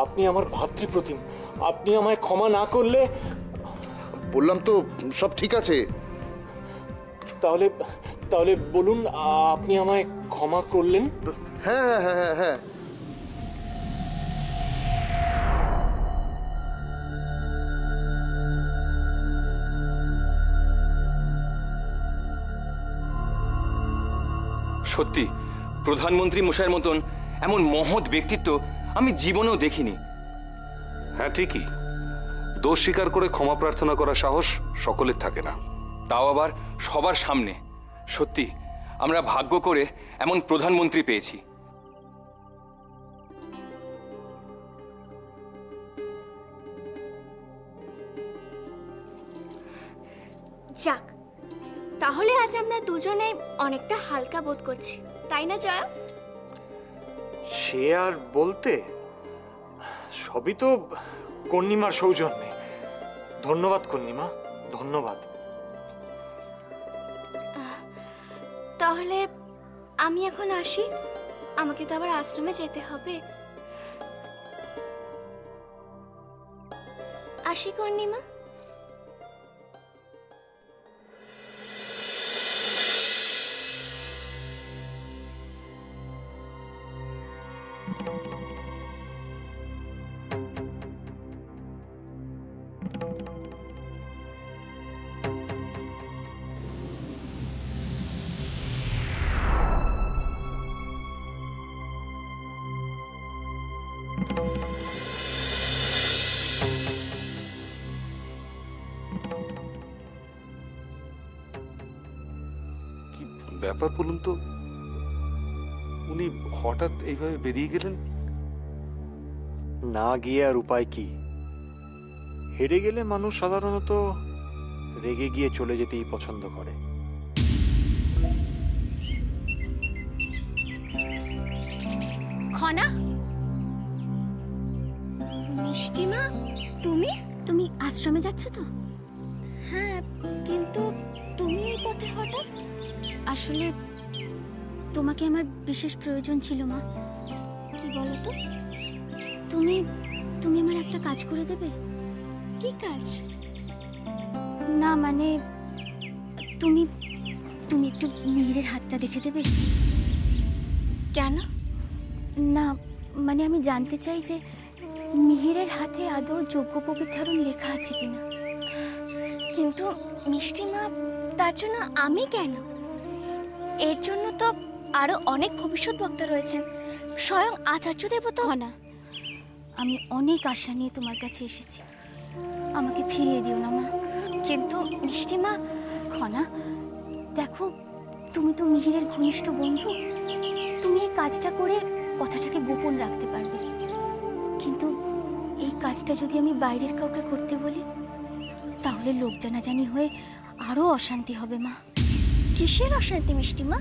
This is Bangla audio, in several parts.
আপনি আমার ভাতৃপ্রতিম, আপনি আমায় ক্ষমা না করলে। বললাম তো সব ঠিক আছে। তাহলে তাহলে বলুন, আপনি আমায় ক্ষমা করলেন? হ্যাঁ হ্যাঁ হ্যাঁ হ্যাঁ। সত্যি প্রধানমন্ত্রী মশাইয়ের মতন এমন মহৎ ব্যক্তিত্ব আমি জীবনেও দেখিনি। হ্যাঁ ঠিকই, দোষ স্বীকার করে ক্ষমা প্রার্থনা করার সাহস সকলের থাকে না, তাও আবার সবার সামনে। সত্যি আমরা ভাগ্য করে এমন প্রধানমন্ত্রী পেয়েছি। যাক, তাহলে আজ আমরা দুজনে অনেকটা হালকা বোধ করছি, তাই না জয়া? সে আর বলতে, সবই তো কন্যিমার সৌজন্যে। ধন্যবাদ কন্যিমা, ধন্যবাদ। তাহলে আমি এখন আসি, আমাকে তো আবার আশ্রমে যেতে হবে। আসি কন্যিমা। ব্যাপার বলুন তো, উনি হঠাৎ এইভাবে বেরিয়ে গেলেন? না গিয়ে আর উপায় কি? হেরে গেলে মানুষ সাধারণত রেগে গিয়ে চলে যেতেই পছন্দ করে। খনা, মিষ্টিমা, তুমি তুমি আশ্রমে যাচ্ছ তো? হ্যাঁ, কিন্তু তুমি এই পথে হঠাৎ? আসলে তোমাকে আমার বিশেষ প্রয়োজন ছিল মা। কি বলো তো? তুমি তুমি আমার একটা কাজ করে দেবে। কি কাজ? না মানে তুমি তুমি একটু মিহিরের হাতটা দেখে দেবে। কেন? না মানে আমি জানতে চাই যে মিহিরের হাতে আদৌ যজ্ঞোপবীত লেখা আছে কিনা। কিন্তু মিষ্টিমা, তার জন্য আমি কেন? এর জন্য তো আরো অনেক ভবিষ্যৎ বক্তা রয়েছেন, স্বয়ং আচার্য দেবতা। না, আমি অনেক আশা নিয়ে তোমার কাছে এসেছি, আমাকে ফিরিয়ে দিও না মা। কিন্তু মিষ্টিমা, খনা দেখো, তুমি তো মিহিরের ঘনিষ্ঠ বন্ধু, তুমি এই কাজটা করে কথাটাকে গোপন রাখতে পারবে। কিন্তু এই কাজটা যদি আমি বাইরের কাউকে করতে বলি, তাহলে লোক জানাজানি হয়ে আরো অশান্তি হবে মা। কিসের অশান্তি মিষ্টিমা?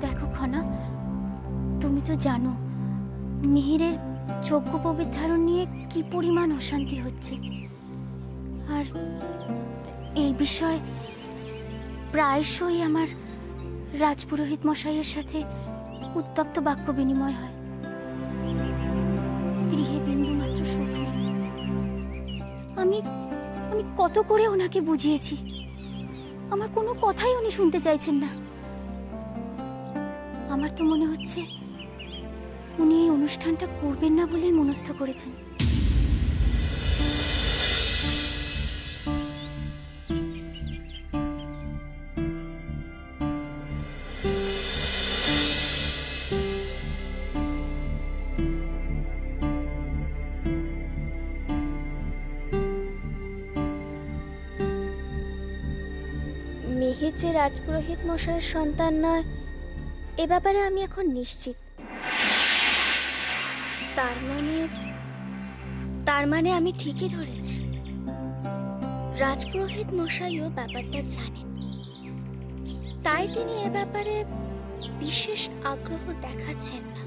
দেখো খনা, তুমি তো জানো মিহিরের যজ্ঞোপবীত ধারণ নিয়ে কি পরিমাণ অশান্তি হচ্ছে, আর এই বিষয়ে প্রায়শই আমার রাজপুরোহিত মশাইয়ের সাথে উত্তপ্ত বাক্য বিনিময় হয়। গৃহে বিন্দুমাত্র সুখ নেই। আমি আমি কত করে ওনাকে বুঝিয়েছি, আমার কোনো কথাই উনি শুনতে চাইছেন না। আমার তো মনে হচ্ছে উনি এই অনুষ্ঠানটা করবেন না বলেই মনস্থ করেছেন। মিহির যে রাজপুরোহিত মশাইয়ের সন্তান নয়, এ ব্যাপারে আমি এখন নিশ্চিত। তার মানে আমি ঠিকই ধরেছি, রাজপুরোহিত মশাইও ব্যাপারটা জানেন, তাই তিনি এ ব্যাপারে বিশেষ আগ্রহ দেখাচ্ছেন না।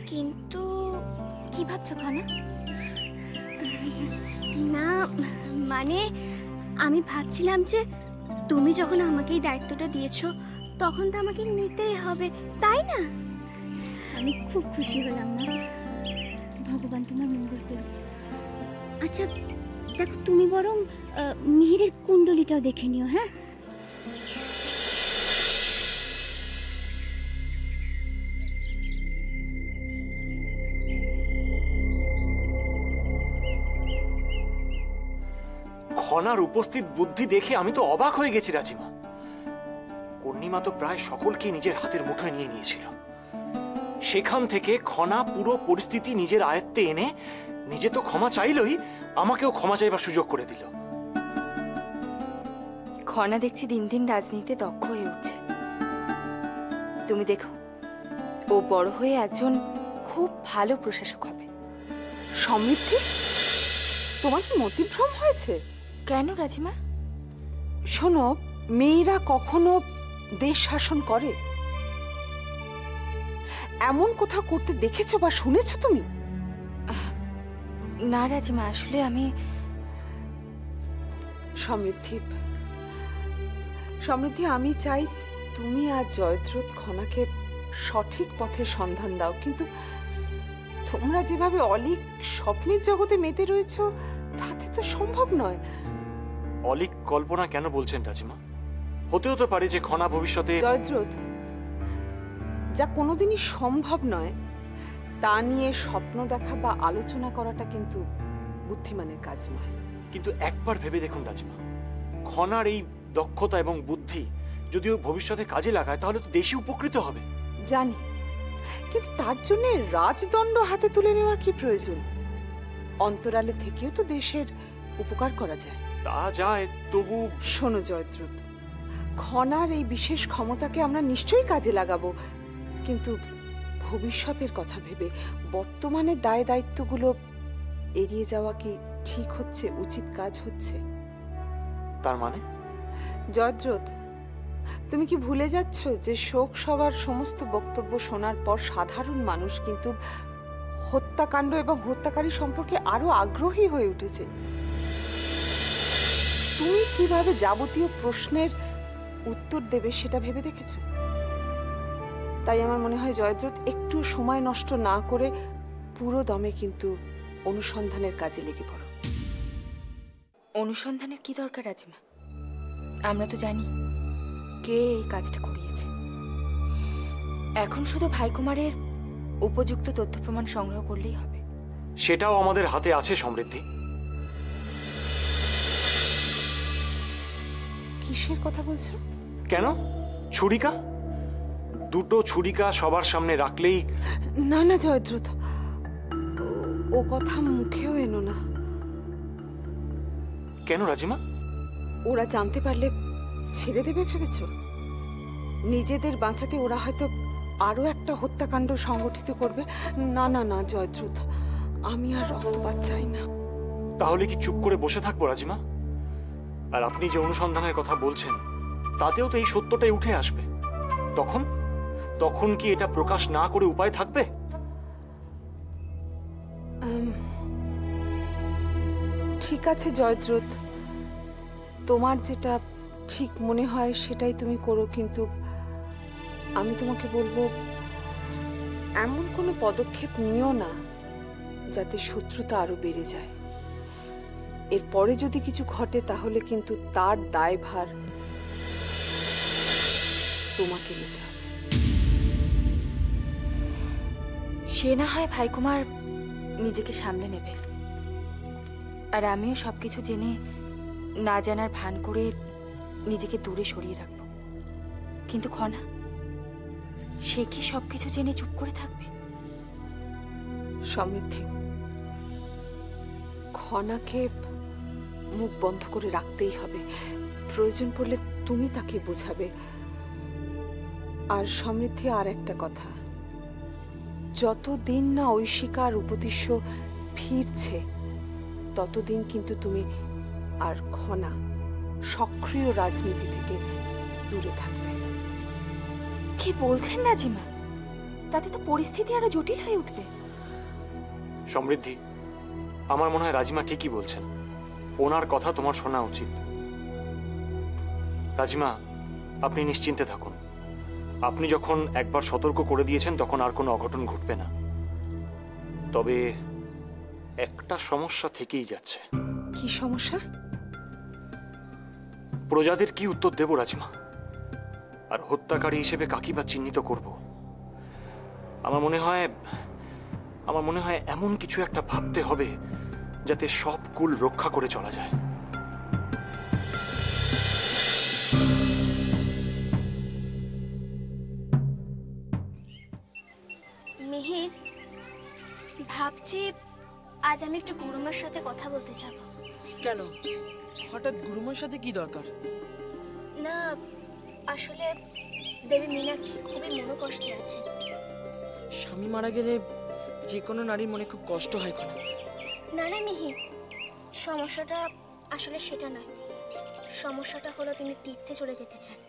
কিন্তু কি ভাবছো খানা? না মানে আমি ভাবছিলাম যে তুমি যখন আমাকে এই দায়িত্বটা দিয়েছো, তখন তো আমাকে নিতেই হবে, তাই না? আমি খুব খুশি হলাম না, আচ্ছা দেখো, তুমি বরং মিহিরের কুণ্ডলিটাও দেখে নিও। হ্যাঁ, খনার উপস্থিত বুদ্ধি দেখে আমি তো অবাক হয়ে গেছি রাজিমা। পূর্ণিমা তো প্রায় সকলকে নিজের হাতের মুঠোয় নিয়ে নিয়েছিল। সেখান থেকে খনা পুরো পরিস্থিতি নিজের আয়ত্তে এনে নিজে তো ক্ষমা চাইলই, আমাকেও ক্ষমা চাইবার সুযোগ করে দিল। খনা দেখছি দিন দিন রাজনীতিতে দক্ষ হয়ে উঠছে। তুমি দেখো, ও বড় হয়ে একজন খুব ভালো প্রশাসক হবে। সমৃদ্ধি, তোমার কি মতিভ্রম হয়েছে? কেন রাজিমা? শোনো, মেয়েরা কখনো দেশ শাসন করে এমন কোথাও করতে দেখেছো বা শুনেছো তুমি? না রাজিমা, আসলে আমি সমৃদ্ধি, সমৃদ্ধি, আমি চাই তুমি আর জয়দ্রথ খনাকে সঠিক পথের সন্ধান দাও। কিন্তু তোমরা যেভাবে অলিক স্বপ্নের জগতে মেতে রয়েছো তাতে তো সম্ভব নয়। অলিক কল্পনা কেন বলছেন রাজিমা? হতেও তো পারে যে খনা ভবিষ্যতে। জয়দ্রথ, যা কোনোদিনই সম্ভব নয় তা নিয়ে স্বপ্ন দেখা বা আলোচনা করাটা কিন্তু বুদ্ধিমানের কাজ নয়। কিন্তু একবার ভেবে দেখুন রাজিমা, খনার এই দক্ষতা এবং বুদ্ধি যদিও ভবিষ্যতে কাজে লাগায় তাহলে তো দেশই উপকৃত হবে। জানি, কিন্তু তার জন্য রাজদণ্ড হাতে তুলে নেওয়ার কি প্রয়োজন? অন্তরালে থেকেও তো দেশের উপকার করা যায়। তা যায়, তবু শোনো জয়দ্রথ, খনার এই বিশেষ ক্ষমতাকে আমরা নিশ্চয়ই কাজে লাগাবো, কিন্তু ভবিষ্যতের কথা ভেবে বর্তমানে দায় দায়িত্বগুলো এড়িয়ে যাওয়া কি ঠিক হচ্ছে, উচিত কাজ হচ্ছে? তার মানে জয়দ্রথ, তুমি কি ভুলে যাচ্ছ যে শোক সভার সমস্ত বক্তব্য শোনার পর সাধারণ মানুষ কিন্তু হত্যাকাণ্ড এবং হত্যাকারী সম্পর্কে আরো আগ্রহী হয়ে উঠেছে? তুমি কিভাবে যাবতীয় প্রশ্নের উত্তর দেবে সেটা ভেবে দেখেছো? তাই আমার মনে হয় জয়দ্রথ, একটু সময় নষ্ট না করে পুরো দমে কিন্তু অনুসন্ধানের কাজে লেগে পড়ো। অনুসন্ধানের কি দরকার রাজিমা? আমরা তো জানি কে এই কাজটা করিয়েছে। এখন শুধু ভাইকুমারের উপযুক্ত তথ্য প্রমাণ সংগ্রহ করলেই হবে। সেটাও আমাদের হাতে আছে সমৃদ্ধি। কিসের কথা বলছো? কেন? ছুরিকা? দুটো ছুরিকা সবার সামনে রাখলেই? না না জয়দ্রথ, ও কথা মুখেও এনো না। কেন রাজিমা? ওরা জানতে পারলে ছেড়ে দেবে ভেবেছো? নিজেদের বাঁচাতে ওরা হয়তো আরো একটা হত্যাকাণ্ড সংগঠিত করবে। না না না জয়দ্রথ, আমি আর রক্তপাত চাই না। তাহলে কি চুপ করে বসে থাকবো রাজিমা? আর আপনি যে অনুসন্ধানের কথা বলছেন তাতেও তো এই সত্যটাই উঠে আসবে। তখন তখন কি এটা প্রকাশ না করে উপায় থাকবে? ঠিক আছে জয়দ্রথ, তোমার যেটা ঠিক মনে হয় সেটাই তুমি করো, কিন্তু আমি তোমাকে বলবো এমন কোনো পদক্ষেপ নিও না যাতে শত্রুতা আরো বেড়ে যায়। এরপরে যদি কিছু ঘটে তাহলে কিন্তু তার দায়ভার তোমাকে নিতে হবে। সে না হয় ভাইকুমার নিজেকে সামলে নেবে, আর আমিও সবকিছু জেনে না জানার ভান করে নিজেকে দূরে সরিয়ে রাখবো। কিন্তু খনা, সে কি সবকিছু জেনে চুপ করে থাকবে? সমৃদ্ধি, খনাকে মুখ বন্ধ করে রাখতেই হবে। প্রয়োজন পড়লে তুমি তাকে বোঝাবে। আর সমৃদ্ধি, আর একটা কথা, যতদিন না ঐশিকা আর উপদেশ্য ফিরছে ততদিন কিন্তু তুমি আর খনা সক্রিয় রাজনীতি থেকে দূরে থাকবে। কি বলছেন রাজিমা? তাতে তো পরিস্থিতি আরো জটিল হয়ে উঠবে। সমৃদ্ধি, আমার মনে হয় রাজিমা ঠিকই বলছেন। ওনার কথা তোমার শোনা উচিত। রাজিমা, আপনি নিশ্চিন্তে থাকুন। আপনি যখন একবার সতর্ক করে দিয়েছেন তখন আর কোনো অঘটন ঘটবে না। তবে একটা সমস্যা থেকেই যাচ্ছে। কি সমস্যা? প্রজাদের কি উত্তর দেব রাজমা? আর হত্যাকারী হিসেবে কাকিবা চিহ্নিত করব? আমার মনে হয় এমন কিছু একটা ভাবতে হবে যাতে সব কুল রক্ষা করে চলা যায়। মিহির, ভাবছি আজ আমি একটু গুরুমার সাথে কথা বলতে যাব। কেন হঠাৎ গুরুমার সাথে কি দরকার? না, আসলে দেবী মীনাক্ষী খুবই মনোকষ্টে আছে। স্বামী মারা গেলে যে কোনো নারীর মনে খুব কষ্ট হয় খনা। না না মিহির, সমস্যাটা আসলে সেটা নয়। সমস্যাটা হলো তিনি তীর্থে চলে যেতে চান।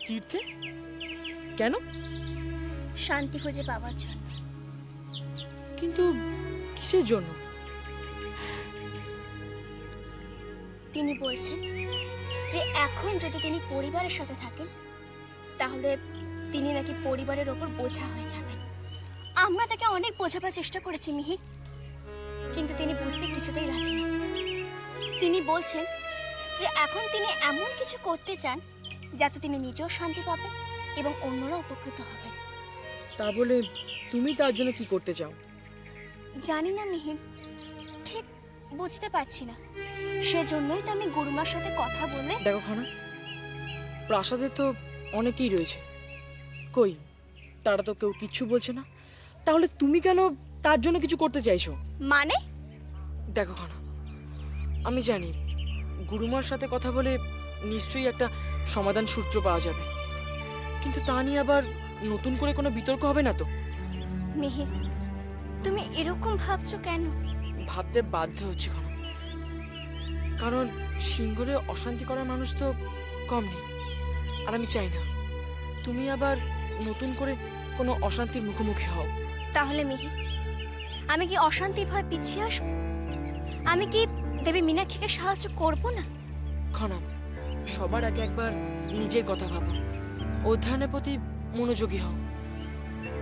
তীর্থে? কেন? শান্তি খুঁজে পাওয়ার জন্য। কিন্তু কিসের জন্য? তিনি বলছেন যে এখন যদি তিনি পরিবারের সাথে থাকেন তাহলে তিনি নাকি পরিবারের ওপর বোঝা হয়ে যাবেন। আমরা তাকে অনেক বোঝাবার চেষ্টা করেছি মিহির, কিন্তু তিনি বুঝতে কিছুতেই রাজি না। তিনি বলছেন যে এখন তিনি এমন কিছু করতে চান যাতে তিনি নিজেও শান্তি পাবেন এবং অন্যরা উপকৃত হবেন। তা বলে তুমি তার জন্য কি করতে চাও? জানি না মিহির, ঠিক বুঝতে পারছি না। সেজন্যই তো আমি গুরুমার সাথে কথা বলে। দেখো খনা, প্রাসাদে তো অনেকেই রয়েছে, কই তারা তো কেউ কিচ্ছু বলছে না। তাহলে তুমি কেন তার জন্য কিছু করতে চাইছো? মানে? দেখো খনা, আমি জানি গুরুমার সাথে কথা বলে নিশ্চয়ই একটা সমাধান সূত্র পাওয়া যাবে, কিন্তু তা নিয়ে আবার নতুন করে কোনো বিতর্ক হবে না তো? মিহির, তুমি এরকম ভাবছো কেন? ভাবতে বাধ্য হচ্ছে খনা, কারণ সিংহলে অশান্তি করার মানুষ তো কম নেই। আর আমি চাই না তুমি আবার নতুন করে কোনো অশান্তির মুখোমুখি হও। তাহলে মিহির, আমি কি অশান্তির ভয় পিছিয়ে আসবো? আমি কি দেবী মীনাক্ষীকে সাহায্য করব না? খনা, সবার আগে একবার নিজের কথা ভাবো, অধ্যয়নের প্রতি মনোযোগী হও।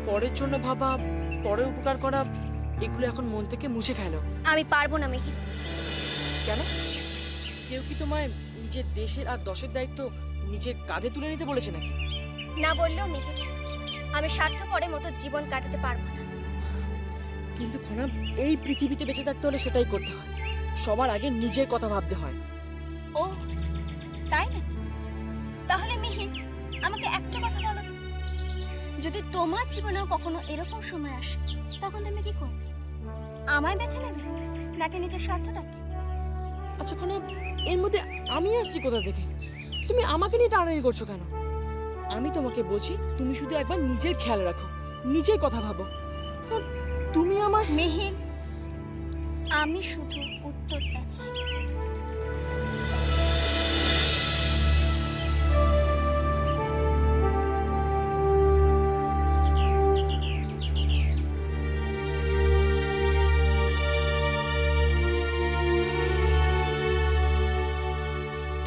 পরের জন্য ভাবা, পরের উপকার করা, এগুলো এখন মন থেকে মুছে ফেলো। আমি পারবো না মিহির। কেন? কেউ কি তোমায় নিজের দেশের আর দশের দায়িত্ব নিজের কাঁধে তুলে নিতে বলেছে নাকি? না বললেও মিহির, আমি স্বার্থপরের মতো জীবন কাটাতে পারবো না। কিন্তু খনা, এই পৃথিবীতে বেঁচে থাকতে হলে সেটাই করতে হয়। সবার আগে নিজের কথা ভাবতে হয়। ও তাই না? তাহলে মিহির, আমাকে একটা কথা বলো তো, যদি তোমার জীবনেও কখনো এরকম সময় আসে তখন তুমি কি করবে? আমায় বেছে নেবে নাকি নিজের স্বার্থটাকে? আচ্ছা খনা, এর মধ্যে আমি আসছি কোথা থেকে? তুমি আমাকে নিয়ে টানাটানি করছো কেন? আমি তোমাকে বলছি তুমি শুধু একবার নিজের খেয়াল রাখো, নিজের কথা ভাবো। আর তুমি আমার মিহির, আমি শুধু উত্তরটা চাই।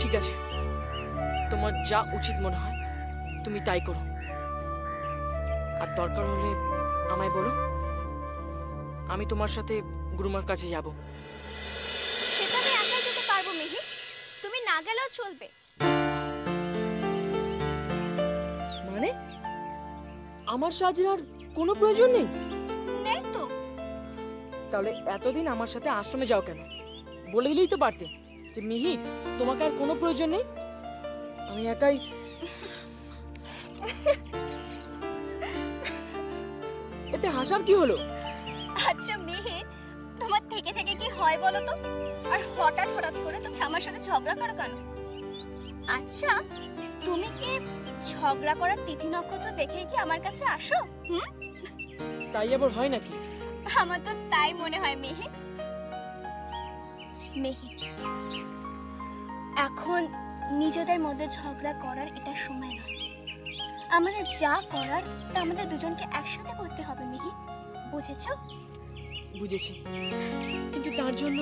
ঠিক আছে, তোমার যা উচিত মনে হয় তুমি তাই করো। আর দরকার হলে আমায় বলো, আমি তোমার সাথে গুরুমার কাছে যাব। সেটা আমি একাই যেতে পারবো মিহির, তুমি না গেলেও চলবে। মানে আমার সাহায্যের আর কোনো প্রয়োজন নেই? নেই তো। তাহলে এতদিন আমার সাথে আশ্রমে যাও কেন? বলে দিলেই তো পারতে যে মিহির, তোমাকে আর কোনো প্রয়োজন নেই, আমি একাই। এতে হাসার কি হলো? আচ্ছা মিহির, তোমার থেকে থেকে কি হয় বলো তো? আর হঠাৎ হঠাৎ করে তুমি আমার সাথে ঝগড়া করো কেন? আচ্ছা, তুমি কি ঝগড়া করার তিথি নক্ষত্র দেখেই কি আমার কাছে আসো? তাই আবার হয় নাকি? আমার তো তাই মনে হয় মিহির। মিহির, এখন নিজেদের মধ্যে ঝগড়া করার এটা সময় নয়। আমাদের যা করার তা আমাদের দুজনকে একসাথে করতে হবে মিহির, বুঝেছো? বুঝেছি, কিন্তু তার জন্য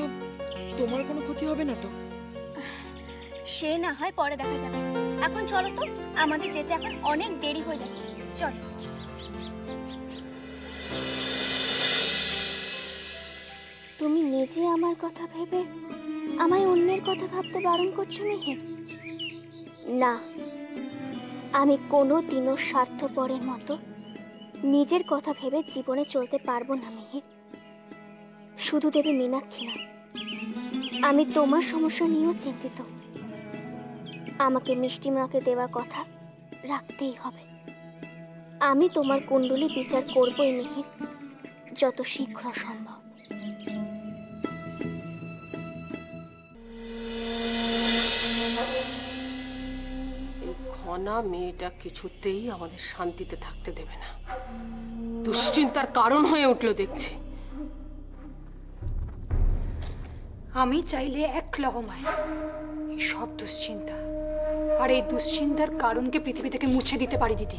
তোমার কোনো ক্ষতি হবে না তো? সে না হয় পরে দেখা যাবে। এখন চলো তো, আমাদের যেতে এখন অনেক দেরি হয়ে যাচ্ছে। চলো। তুমি নিজে আমার কথা ভেবে আমায় অন্যের কথা ভাবতে বারণ করছো মিহির? না, আমি কোনো দিনও স্বার্থপরের মতো নিজের কথা ভেবে জীবনে চলতে পারবো না মিহির। শুধু দেবী মীনাক্ষী নয়, আমি তোমার সমস্যা নিয়েও চিন্তিত। আমাকে মিষ্টিমাকে দেওয়া কথা রাখতেই হবে। আমি তোমার কুণ্ডলী বিচার করবই মিহির, যত শীঘ্র সম্ভব। এই খনা মেয়েটা কিছুতেই আমাদের শান্তিতে থাকতে দেবে না, দুশ্চিন্তার কারণ হয়ে উঠলো দেখছি। আমি চাইলে এক লহমায় এই সব দুশ্চিন্তা আর এই দুশ্চিন্তার কারণকে পৃথিবী থেকে মুছে দিতে পারি দিদি।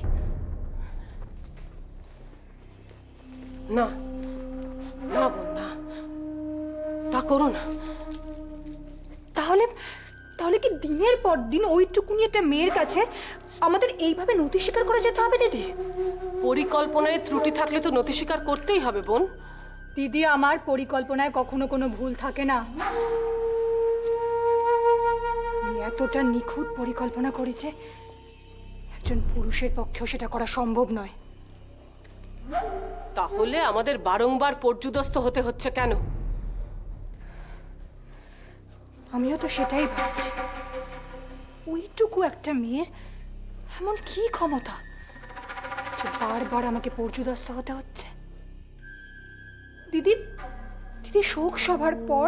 না না বোন, না, তা করো না। তাহলে তাহলে কি দিনের পর দিন ওইটুকুনি একটা মেয়ের কাছে আমাদের এইভাবে নথি স্বীকার করে যেতে হবে দিদি? পরিকল্পনায় ত্রুটি থাকলে তো নথি স্বীকার করতেই হবে বোন। দিদি, আমার পরিকল্পনায় কখনো কোনো ভুল থাকে না। আমি এতটা নিখুঁত পরিকল্পনা করেছে একজন পুরুষের পক্ষেও সেটা করা সম্ভব নয়। তাহলে আমাদের বারংবার পর্যুদস্ত হতে হচ্ছে কেন? আমিও তো সেটাই ভাবছি, ওইটুকু একটা মেয়ের এমন কি ক্ষমতা যে বারবার আমাকে পর্যুদস্ত হতে হচ্ছে? দিদি দিদি, শোক সভার পর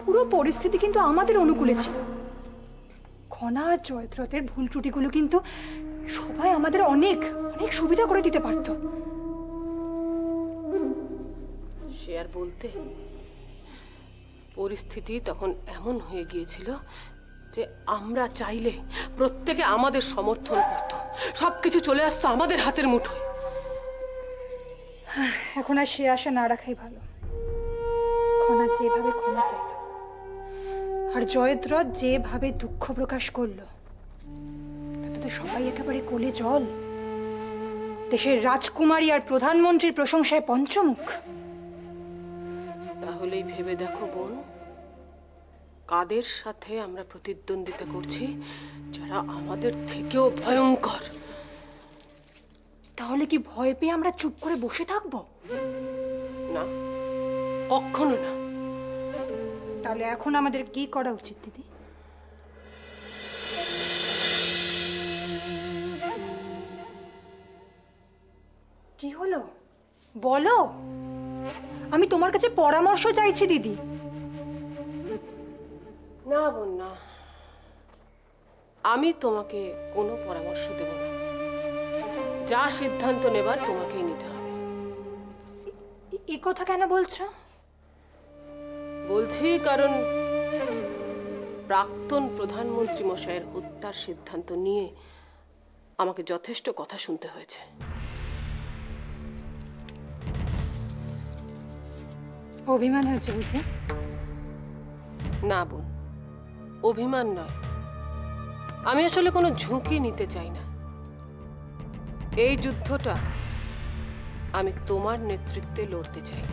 পুরো পরিস্থিতি কিন্তু আমাদের অনুকূলে ছিল। খনা আর জয়দ্রথের ভুল ত্রুটিগুলো কিন্তু সবাই আমাদের অনেক অনেক সুবিধা করে দিতে পারত। সে আর বলতে, পরিস্থিতি তখন এমন হয়ে গিয়েছিল যে আমরা চাইলে প্রত্যেকে আমাদের সমর্থন করত, সবকিছু চলে আসতো আমাদের হাতের মুঠোয়। এখন আর সে আশা না রাখাই ভালো। খনা যেভাবে ক্ষমা চাইল আর জয়দ্রথ যেভাবে দুঃখ প্রকাশ করলো, তাতে সবাই একেবারে কোলে জল। দেশের রাজকুমারী আর প্রধানমন্ত্রীর প্রশংসায় পঞ্চমুখ। তাহলেই ভেবে দেখো বোন, কাদের সাথে আমরা প্রতিদ্বন্দ্বিতা করছি যারা আমাদের থেকেও ভয়ঙ্কর। তাহলে কি ভয় পেয়ে আমরা চুপ করে বসে থাকবো? না, কখনো না। তাহলে এখন আমাদের কি করা উচিত দিদি? কি হলো বলো, আমি তোমার কাছে পরামর্শ চাইছি দিদি। না বোন, না, আমি তোমাকে কোনো পরামর্শ দেব না। যা সিদ্ধান্ত নেবার তোমাকেই নিতে হবে। এ কথা কেন বলছো? বলছি কারণ প্রাক্তন প্রধানমন্ত্রী মশাইয়ের হত্যার সিদ্ধান্ত নিয়ে আমাকে যথেষ্ট কথা শুনতে হয়েছে। অভিমান হয়েছে বুঝি? না বোন, অভিমান নয়। আমি আসলে কোনো ঝুঁকি নিতে চাই না। এই যুদ্ধটা আমি তোমার নেতৃত্বে লড়তে চাই।